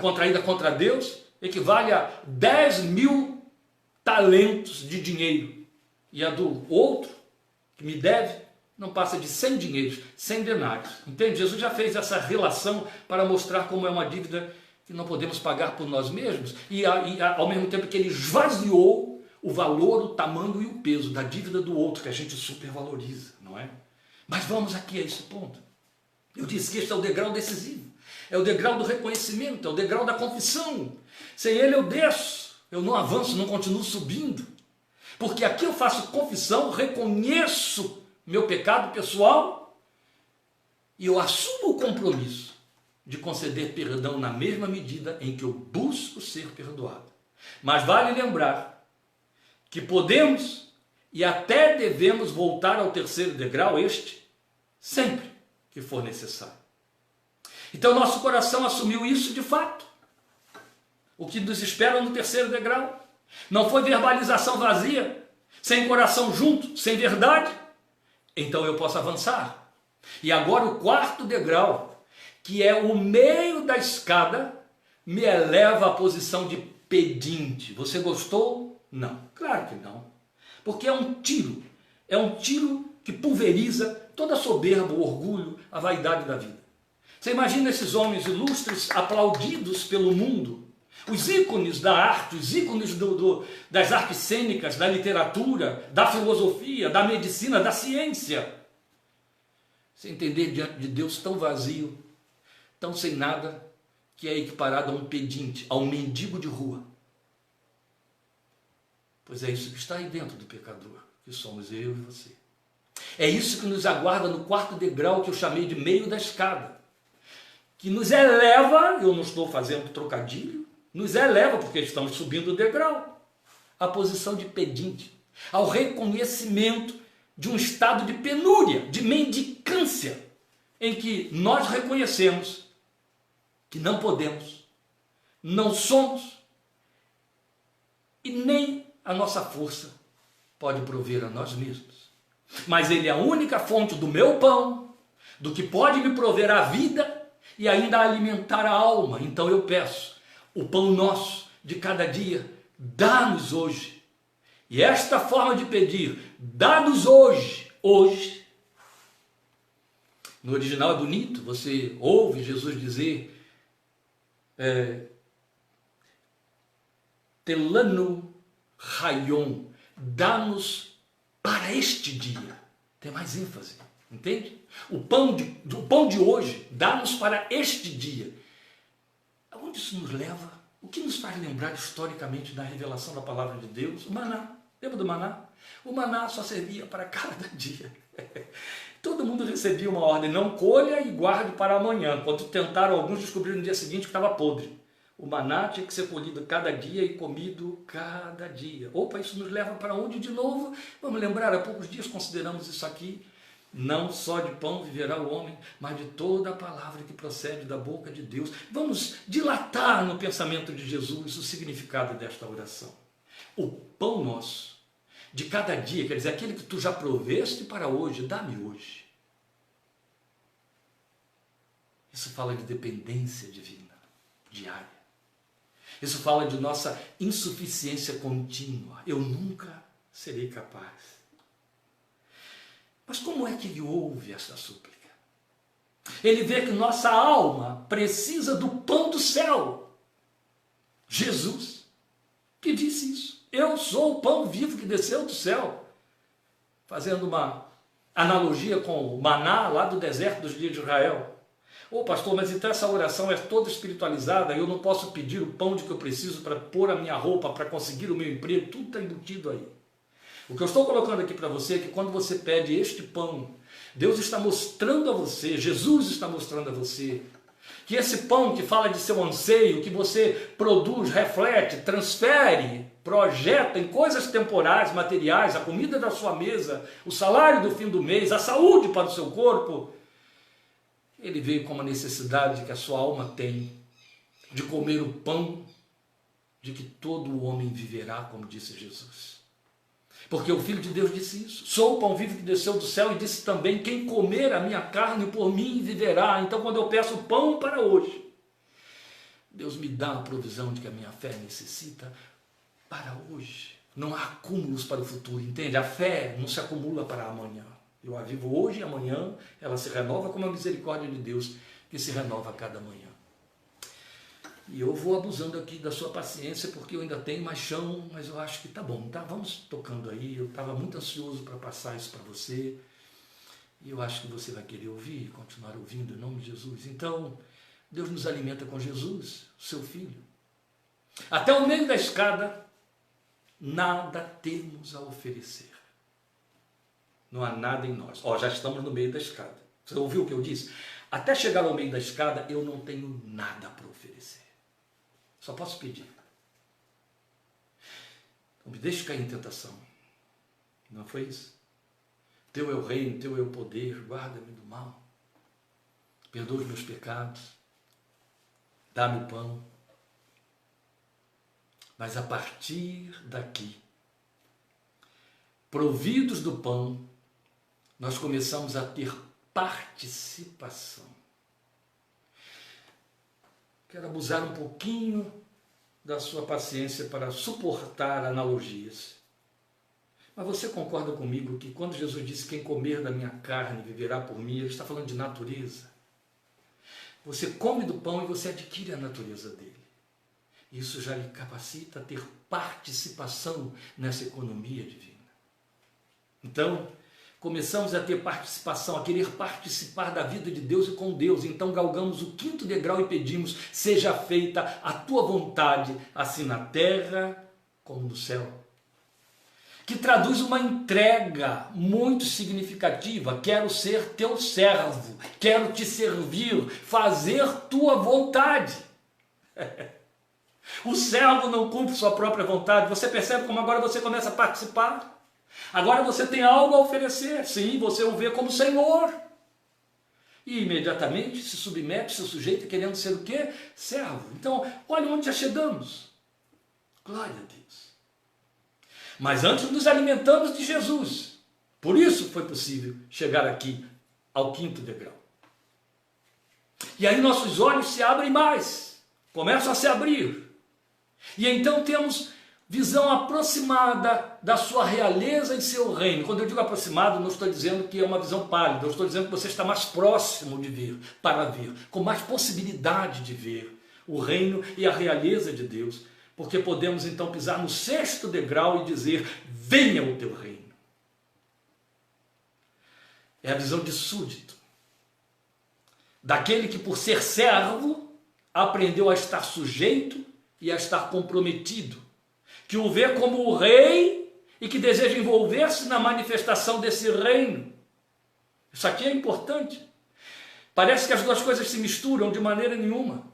Contraída contra Deus equivale a 10.000 talentos de dinheiro. E a do outro, que me deve, não passa de 100 dinheiros, 100 denários. Entende? Jesus já fez essa relação para mostrar como é uma dívida que não podemos pagar por nós mesmos, e ao mesmo tempo que ele esvaziou o valor, o tamanho e o peso da dívida do outro, que a gente supervaloriza, não é? Mas vamos aqui a esse ponto. Eu disse que este é o degrau decisivo, é o degrau do reconhecimento, é o degrau da confissão. Sem ele eu desço, eu não avanço, não continuo subindo, porque aqui eu faço confissão, reconheço meu pecado pessoal e eu assumo o compromisso de conceder perdão na mesma medida em que eu busco ser perdoado. Mas vale lembrar que podemos e até devemos voltar ao terceiro degrau, este, sempre que for necessário. Então nosso coração assumiu isso de fato. O que nos espera no terceiro degrau não foi verbalização vazia, sem coração junto, sem verdade. Então eu posso avançar. E agora o quarto degrau, que é o meio da escada, me eleva à posição de pedinte. Você gostou? Não, claro que não. Porque é um tiro que pulveriza toda a soberba, o orgulho, a vaidade da vida. Você imagina esses homens ilustres aplaudidos pelo mundo, os ícones da arte, os ícones das artes cênicas, da literatura, da filosofia, da medicina, da ciência. Você entender diante de Deus tão vazio, tão sem nada, que é equiparado a um pedinte, a um mendigo de rua. Pois é isso que está aí dentro do pecador, que somos eu e você. É isso que nos aguarda no quarto degrau, que eu chamei de meio da escada, que nos eleva, eu não estou fazendo trocadilho, nos eleva, porque estamos subindo o degrau, à posição de pedinte, ao reconhecimento de um estado de penúria, de mendicância, em que nós reconhecemos que não podemos, não somos, e nem a nossa força pode prover a nós mesmos. Mas Ele é a única fonte do meu pão, do que pode me prover a vida e ainda alimentar a alma. Então eu peço, o pão nosso de cada dia, dá-nos hoje. E esta forma de pedir, dá-nos hoje, hoje. No original é bonito, você ouve Jesus dizer, Telanu Rayon, dá-nos para este dia. Tem mais ênfase, Entende? O pão de hoje dá-nos para este dia. Aonde isso nos leva? O que nos faz lembrar historicamente da revelação da palavra de Deus? O maná. Lembra do maná? O maná só servia para cada dia. Todo mundo recebia uma ordem: não colha e guarde para amanhã. Quando tentaram, alguns descobriram no dia seguinte que estava podre. O maná tinha que ser colhido cada dia e comido cada dia. Opa, isso nos leva para onde de novo? Vamos lembrar, há poucos dias consideramos isso aqui. Não só de pão viverá o homem, mas de toda a palavra que procede da boca de Deus. Vamos dilatar no pensamento de Jesus o significado desta oração. O pão nosso, de cada dia, quer dizer, aquele que tu já proveste para hoje, dá-me hoje. Isso fala de dependência divina, diária. Isso fala de nossa insuficiência contínua. Eu nunca serei capaz. Mas como é que ele ouve essa súplica? Ele vê que nossa alma precisa do pão do céu. Jesus, que disse isso. Eu sou o pão vivo que desceu do céu. Fazendo uma analogia com o maná lá do deserto dos dias de Israel. Ô pastor, mas então essa oração é toda espiritualizada, eu não posso pedir o pão de que eu preciso para pôr a minha roupa, para conseguir o meu emprego, tudo está embutido aí. O que eu estou colocando aqui para você é que quando você pede este pão, Deus está mostrando a você, Jesus está mostrando a você, que esse pão que fala de seu anseio, que você produz, reflete, transfere, projeta em coisas temporais, materiais, a comida da sua mesa, o salário do fim do mês, a saúde para o seu corpo, ele veio com uma necessidade que a sua alma tem, de comer o pão de que todo o homem viverá, como disse Jesus. Porque o Filho de Deus disse isso. Sou o pão vivo que desceu do céu, e disse também: quem comer a minha carne por mim viverá. Então, quando eu peço pão para hoje, Deus me dá a provisão de que a minha fé necessita para hoje. Não há acúmulos para o futuro, entende? A fé não se acumula para amanhã. Eu a vivo hoje e amanhã ela se renova como a misericórdia de Deus, que se renova a cada manhã. E eu vou abusando aqui da sua paciência, porque eu ainda tenho mais chão, mas eu acho que tá bom, tá? Vamos tocando aí. Eu estava muito ansioso para passar isso para você, e eu acho que você vai querer ouvir, continuar ouvindo, em nome de Jesus. Então, Deus nos alimenta com Jesus, seu Filho. Até o meio da escada, nada temos a oferecer. Não há nada em nós. Já estamos no meio da escada. Você ouviu o que eu disse? Até chegar ao meio da escada, eu não tenho nada para oferecer. Só posso pedir. Então me deixe cair em tentação. Não foi isso? Teu é o reino, teu é o poder, guarda-me do mal. Perdoa os meus pecados. Dá-me o pão. Mas a partir daqui, providos do pão, nós começamos a ter participação. Quero abusar um pouquinho da sua paciência para suportar analogias. Mas você concorda comigo que quando Jesus disse: quem comer da minha carne viverá por mim, ele está falando de natureza. Você come do pão e você adquire a natureza dele. Isso já lhe capacita a ter participação nessa economia divina. Então, começamos a ter participação, a querer participar da vida de Deus e com Deus. Então galgamos o 5º degrau e pedimos: seja feita a tua vontade, assim na terra como no céu. Que traduz uma entrega muito significativa. Quero ser teu servo, quero te servir, fazer tua vontade. O servo não cumpre sua própria vontade. Você percebe como agora você começa a participar? Agora você tem algo a oferecer. Sim, você o vê como Senhor. E imediatamente se submete, se sujeita, querendo ser o quê? Servo. Então, olha onde já chegamos. Glória a Deus. Mas antes nos alimentamos de Jesus. Por isso foi possível chegar aqui ao 5º degrau. E aí nossos olhos se abrem mais. Começam a se abrir. E então temos visão aproximada da sua realeza e seu reino. Quando eu digo aproximado, não estou dizendo que é uma visão pálida, eu estou dizendo que você está mais próximo de ver, para ver, com mais possibilidade de ver o reino e a realeza de Deus, porque podemos então pisar no 6º degrau e dizer: venha o teu reino. É a visão de súdito. Daquele que, por ser servo, aprendeu a estar sujeito e a estar comprometido. Que o vê como o rei e que deseja envolver-se na manifestação desse reino. Isso aqui é importante. Parece que as duas coisas se misturam de maneira nenhuma.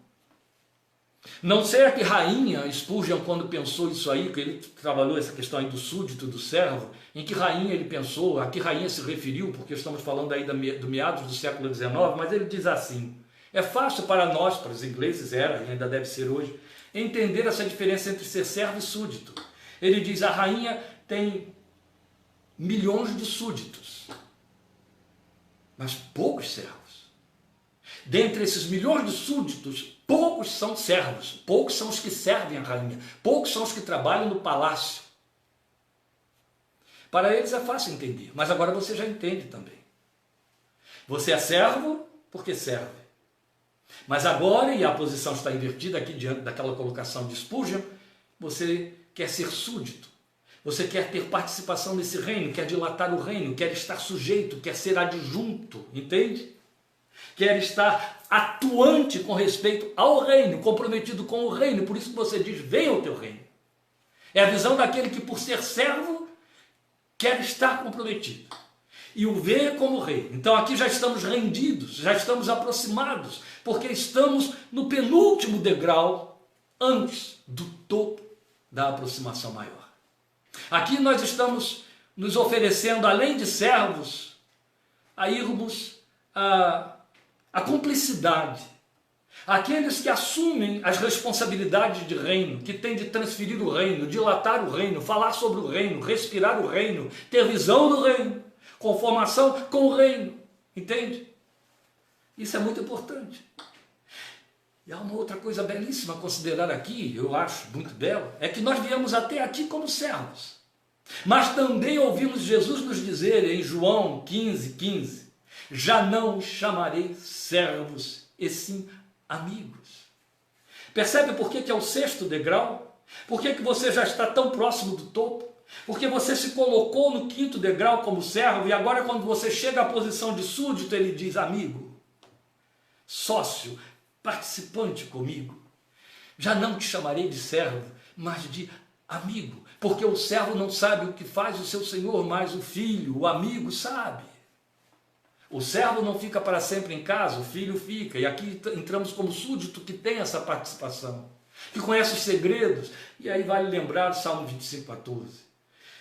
Não sei que rainha Spurgeon, quando pensou isso aí, que ele trabalhou essa questão aí do súdito, do servo, em que rainha ele pensou, a que rainha se referiu, porque estamos falando aí do meados do século XIX, mas ele diz assim: é fácil para nós, para os ingleses era, e ainda deve ser hoje, entender essa diferença entre ser servo e súdito. Ele diz: a rainha tem milhões de súditos, mas poucos servos. Dentre esses milhões de súditos, poucos são servos, poucos são os que servem a rainha, poucos são os que trabalham no palácio. Para eles é fácil entender, mas agora você já entende também. Você é servo porque serve. Mas agora, e a posição está invertida aqui diante daquela colocação de Spurgeon, você quer ser súdito. Você quer ter participação nesse reino, quer dilatar o reino, quer estar sujeito, quer ser adjunto, entende? Quer estar atuante com respeito ao reino, comprometido com o reino, por isso que você diz: venha o teu reino. É a visão daquele que, por ser servo, quer estar comprometido e o vê como rei. Então aqui já estamos rendidos, já estamos aproximados, porque estamos no penúltimo degrau antes do topo da aproximação maior. Aqui nós estamos nos oferecendo, além de servos, a irmos a cumplicidade. Aqueles que assumem as responsabilidades de reino, que têm de transferir o reino, dilatar o reino, falar sobre o reino, respirar o reino, ter visão do reino, conformação com o reino. Entende? Isso é muito importante. E há uma outra coisa belíssima a considerar aqui, eu acho muito bela, é que nós viemos até aqui como servos. Mas também ouvimos Jesus nos dizer em João 15:15, já não os chamarei servos, e sim amigos. Percebe por que é o sexto degrau? Por que você já está tão próximo do topo? Porque você se colocou no quinto degrau como servo, e agora quando você chega à posição de súdito, ele diz: amigo, sócio, participante comigo. Já não te chamarei de servo, mas de amigo, porque o servo não sabe o que faz o seu senhor, mas o filho, o amigo, sabe. O servo não fica para sempre em casa, o filho fica. E aqui entramos como súdito que tem essa participação, que conhece os segredos. E aí vale lembrar o Salmo 25:14.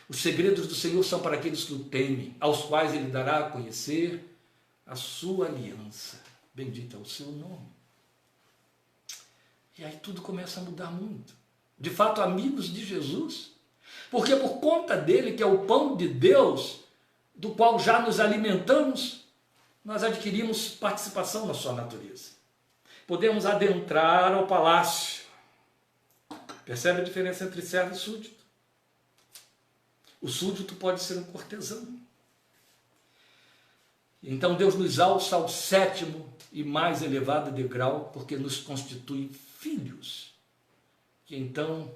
Os segredos do Senhor são para aqueles que o temem, aos quais Ele dará a conhecer a sua aliança. Bendito é o seu nome. E aí tudo começa a mudar muito. De fato, amigos de Jesus. Porque por conta dele, que é o pão de Deus, do qual já nos alimentamos, nós adquirimos participação na sua natureza. Podemos adentrar ao palácio. Percebe a diferença entre servo e súdito? O súdito pode ser um cortesão. Então Deus nos alça ao sétimo e mais elevado degrau, porque nos constitui filhos, que então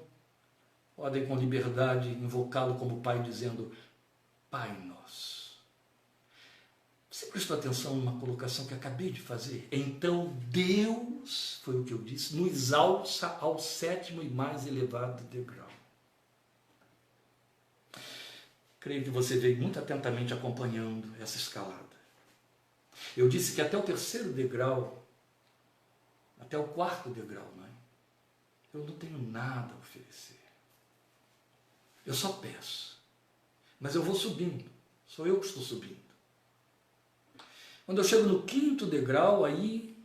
podem com liberdade invocá-lo como Pai, dizendo: Pai nosso. Você prestou atenção numa colocação que acabei de fazer? Então Deus, foi o que eu disse, nos alça ao sétimo e mais elevado degrau. Creio que você veio muito atentamente acompanhando essa escalada. Eu disse que até o terceiro degrau, até o quarto degrau, não é? Eu não tenho nada a oferecer. Eu só peço. Mas eu vou subindo. Sou eu que estou subindo. Quando eu chego no quinto degrau, aí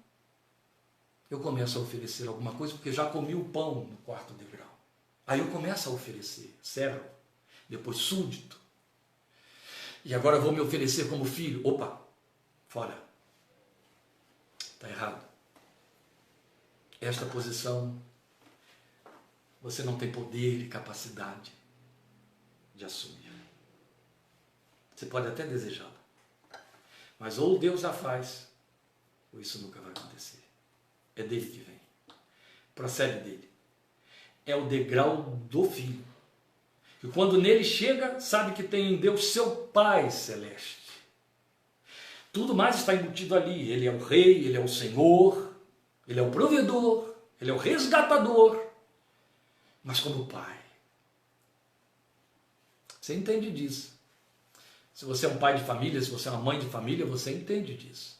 eu começo a oferecer alguma coisa, porque já comi o pão no quarto degrau. Aí eu começo a oferecer servo, depois súdito. E agora eu vou me oferecer como filho. Opa, fora. Está errado. Esta posição, você não tem poder e capacidade de assumir. Você pode até desejá-la, mas ou Deus já faz, ou isso nunca vai acontecer. É dele que vem. Procede dele. É o degrau do filho. E quando nele chega, sabe que tem em Deus seu Pai celeste. Tudo mais está embutido ali. Ele é o rei, ele é o senhor, ele é o provedor, ele é o resgatador, mas como pai. Você entende disso. Se você é um pai de família, se você é uma mãe de família, você entende disso.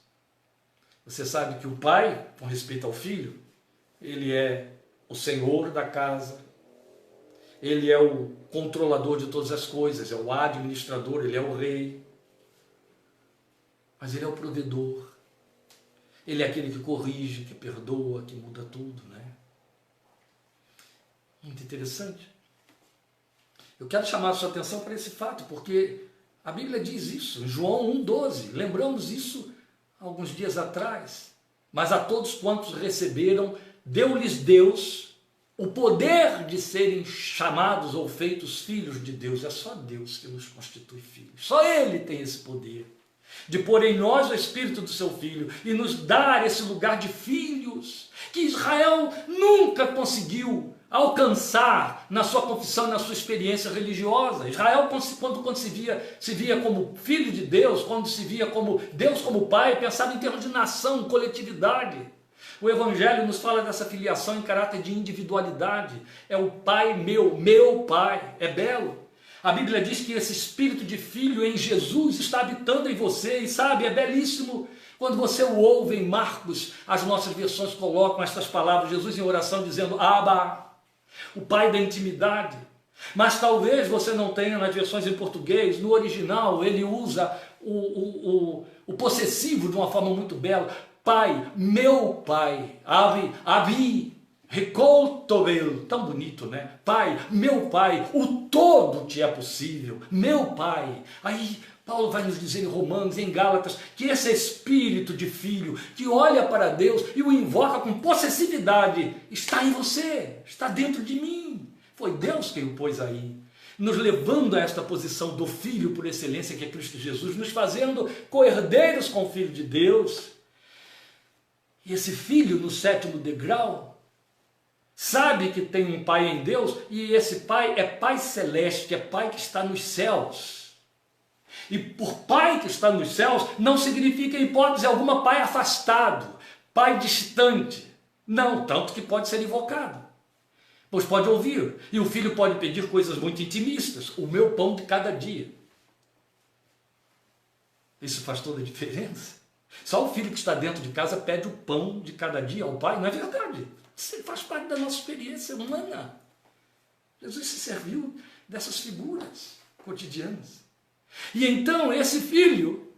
Você sabe que o pai, com respeito ao filho, ele é o senhor da casa, ele é o controlador de todas as coisas, é o administrador, ele é o rei. Mas ele é o provedor. Ele é aquele que corrige, que perdoa, que muda tudo, né? Muito interessante. Eu quero chamar a sua atenção para esse fato, porque a Bíblia diz isso, em João 1,12. Lembramos isso alguns dias atrás. Mas a todos quantos receberam, deu-lhes Deus o poder de serem chamados ou feitos filhos de Deus. É só Deus que nos constitui filhos. Só Ele tem esse poder de pôr em nós o Espírito do seu Filho e nos dar esse lugar de filhos que Israel nunca conseguiu alcançar na sua confissão, na sua experiência religiosa. Israel, quando se via como filho de Deus, quando se via como Deus como Pai, pensava em termos de nação, coletividade. O Evangelho nos fala dessa filiação em caráter de individualidade. É o Pai meu Pai. É belo. A Bíblia diz que esse espírito de filho em Jesus está habitando em você, e sabe, é belíssimo. Quando você o ouve em Marcos, as nossas versões colocam estas palavras, Jesus em oração dizendo, Abba, o Pai da intimidade. Mas talvez você não tenha nas versões em português, no original ele usa o possessivo de uma forma muito bela. Pai, meu Pai, Abi, Recoltovel, tão bonito, né? Pai, meu Pai, o todo te é possível, meu Pai. Aí Paulo vai nos dizer em Romanos, em Gálatas, que esse espírito de filho que olha para Deus e o invoca com possessividade está em você, está dentro de mim. Foi Deus quem o pôs aí, nos levando a esta posição do filho por excelência que é Cristo Jesus, nos fazendo co-herdeiros com o Filho de Deus. E esse filho no 7º degrau sabe que tem um Pai em Deus, e esse Pai é Pai celeste, é Pai que está nos céus. E por Pai que está nos céus, não significa em hipótese alguma Pai afastado, Pai distante. Não, tanto que pode ser invocado, pois pode ouvir, e o filho pode pedir coisas muito intimistas, o meu pão de cada dia. Isso faz toda a diferença. Só o filho que está dentro de casa pede o pão de cada dia ao pai, não é verdade? Isso faz parte da nossa experiência humana. Jesus se serviu dessas figuras cotidianas. E então esse filho,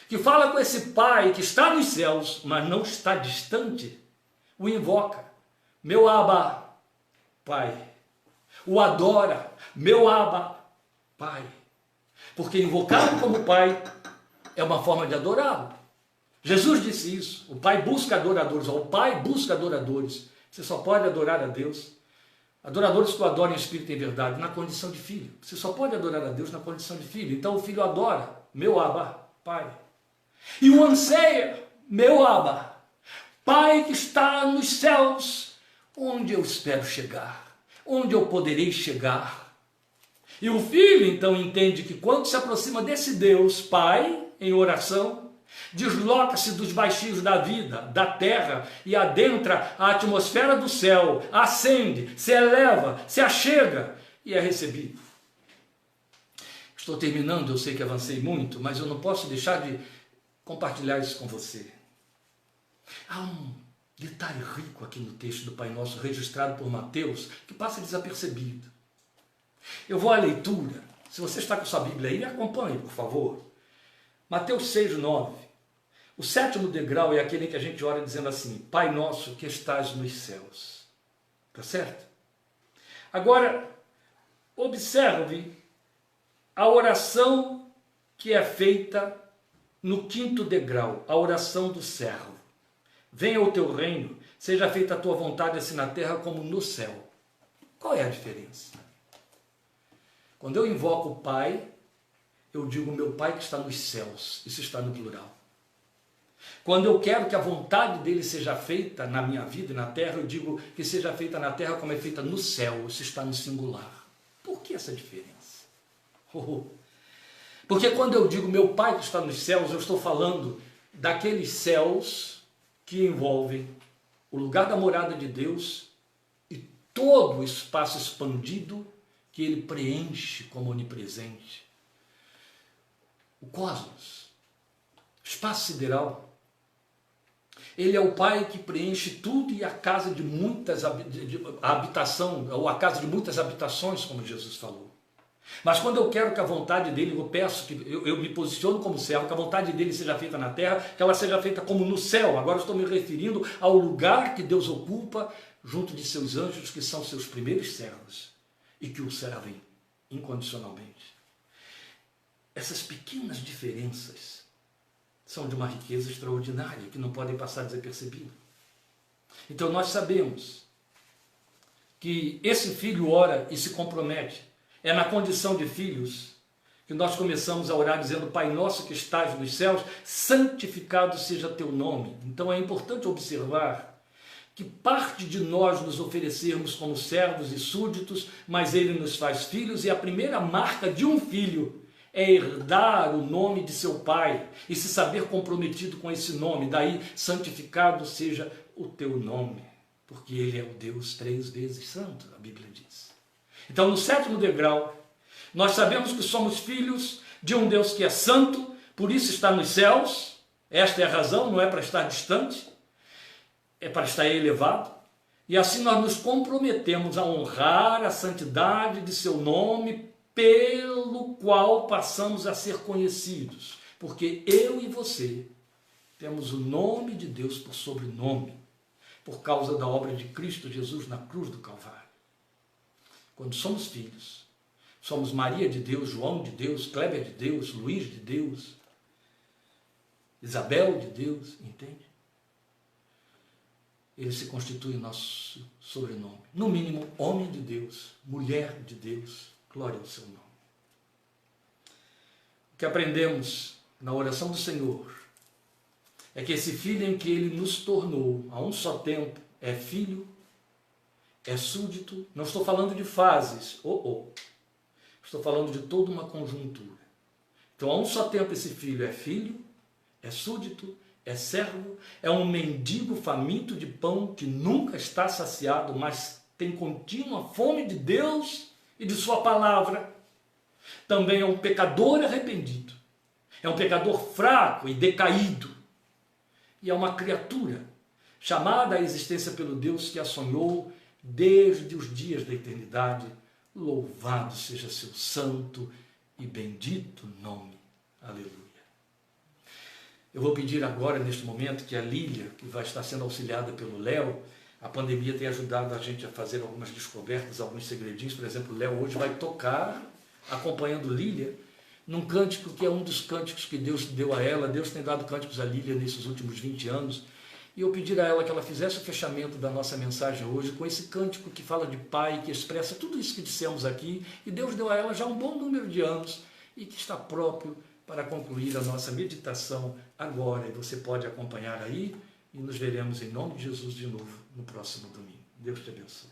que fala com esse pai que está nos céus, mas não está distante, o invoca, meu Abba, Pai. O adora, meu Abba, Pai. Porque invocá-lo como Pai é uma forma de adorá-lo. Jesus disse isso, o Pai busca adoradores, o Pai busca adoradores. Você só pode adorar a Deus, adoradores que o adorem em espírito e em verdade, na condição de filho. Você só pode adorar a Deus na condição de filho. Então o filho adora, meu Abba, Pai. E o anseia, meu Abba, Pai que está nos céus, onde eu espero chegar, onde eu poderei chegar. E o filho então entende que quando se aproxima desse Deus, Pai, em oração, desloca-se dos baixios da vida, da terra, e adentra a atmosfera do céu, ascende, se eleva, se achega e é recebido. Estou terminando, eu sei que avancei muito, mas eu não posso deixar de compartilhar isso com você. Há um detalhe rico aqui no texto do Pai Nosso, registrado por Mateus, que passa desapercebido. Eu vou à leitura. Se você está com sua Bíblia aí, me acompanhe, por favor. Mateus 6:9. O 7º degrau é aquele em que a gente ora dizendo assim, Pai nosso que estás nos céus. Tá certo? Agora, observe a oração que é feita no 5º degrau, a oração do servo. Venha o teu reino, seja feita a tua vontade assim na terra como no céu. Qual é a diferença? Quando eu invoco o Pai, eu digo meu Pai que está nos céus. Isso está no plural. Quando eu quero que a vontade dele seja feita na minha vida e na terra, eu digo que seja feita na terra como é feita no céu. Isso está no singular. Por que essa diferença? Porque quando eu digo meu Pai que está nos céus, eu estou falando daqueles céus que envolvem o lugar da morada de Deus e todo o espaço expandido que ele preenche como onipresente. O cosmos, o espaço sideral. Ele é o Pai que preenche tudo e a casa de muitas habitação, ou a casa de muitas habitações, como Jesus falou. Mas quando eu quero que a vontade dele, eu peço que eu me posiciono como servo, que a vontade dele seja feita na terra, que ela seja feita como no céu. Agora estou me referindo ao lugar que Deus ocupa junto de seus anjos, que são seus primeiros servos e que o servem incondicionalmente. Essas pequenas diferenças são de uma riqueza extraordinária, que não podem passar desapercebidas. Então nós sabemos que esse filho ora e se compromete. É na condição de filhos que nós começamos a orar dizendo: Pai nosso que estás nos céus, santificado seja teu nome. Então é importante observar que parte de nós nos oferecermos como servos e súditos, mas ele nos faz filhos, e a primeira marca de um filho é herdar o nome de seu pai e se saber comprometido com esse nome. Daí, santificado seja o teu nome, porque ele é o Deus 3 vezes santo, a Bíblia diz. Então, no 7º degrau, nós sabemos que somos filhos de um Deus que é santo, por isso está nos céus. Esta é a razão, não é para estar distante, é para estar elevado. E assim nós nos comprometemos a honrar a santidade de seu nome, pelo qual passamos a ser conhecidos. Porque eu e você temos o nome de Deus por sobrenome, por causa da obra de Cristo Jesus na cruz do Calvário. Quando somos filhos, somos Maria de Deus, João de Deus, Kleber de Deus, Luiz de Deus, Isabel de Deus, entende? Ele se constitui nosso sobrenome. No mínimo, homem de Deus, mulher de Deus, glória ao seu nome. O que aprendemos na oração do Senhor é que esse filho em que ele nos tornou a um só tempo é filho, é súdito. Não estou falando de fases, estou falando de toda uma conjuntura. Então, a um só tempo esse filho, é súdito, é servo, é um mendigo faminto de pão que nunca está saciado, mas tem contínua fome de Deus e de sua palavra. Também é um pecador arrependido, é um pecador fraco e decaído, e é uma criatura chamada à existência pelo Deus que a sonhou desde os dias da eternidade. Louvado seja seu santo e bendito nome. Aleluia. Eu vou pedir agora, neste momento, que a Lília, que vai estar sendo auxiliada pelo Léo, a pandemia tem ajudado a gente a fazer algumas descobertas, alguns segredinhos. Por exemplo, o Léo hoje vai tocar, acompanhando Lília, num cântico que é um dos cânticos que Deus deu a ela. Deus tem dado cânticos a Lília nesses últimos 20 anos. E eu pedir a ela que ela fizesse o fechamento da nossa mensagem hoje com esse cântico que fala de Pai, que expressa tudo isso que dissemos aqui. E Deus deu a ela já um bom número de anos e que está próprio para concluir a nossa meditação agora. E você pode acompanhar aí e nos veremos em nome de Jesus de novo no próximo domingo. Deus te abençoe.